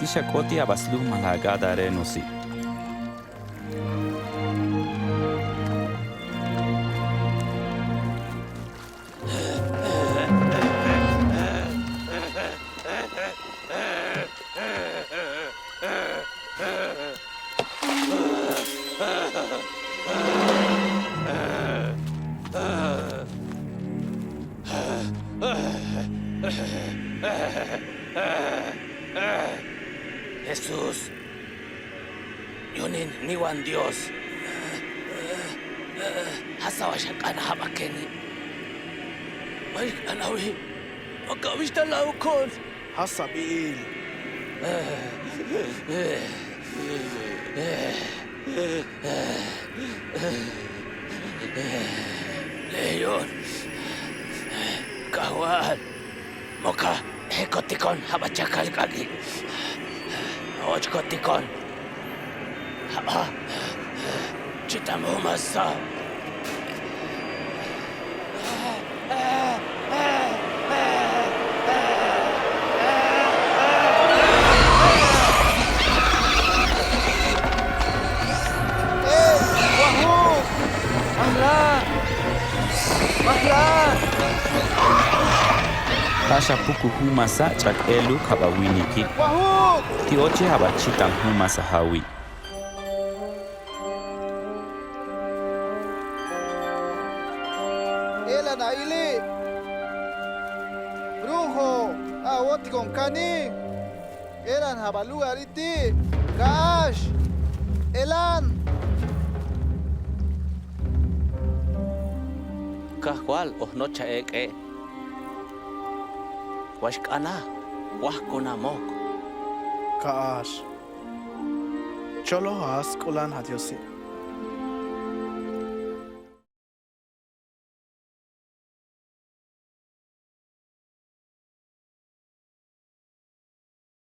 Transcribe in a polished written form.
Tisha koti abaslu malaga dare nosi. Jesús, yunin niwan Dios. Hasa washakana habakeni. Malik anawi, makawishta laukon. Hasa biil. Leyon, kawan, moka hekotikon habachakal kagi. Ochkotikon, haba, chitamu masa. Tasha puku humasa chak elu kabawiniki. Ti oche habachita humasa hawi. Ela na ili. Brujo, awoti con cani. Elan habalu ariti. Gash. Elan. Kahwal nocha eke. Washkana, wahkuna mok. Gash. Cholo has kulan hadiosi.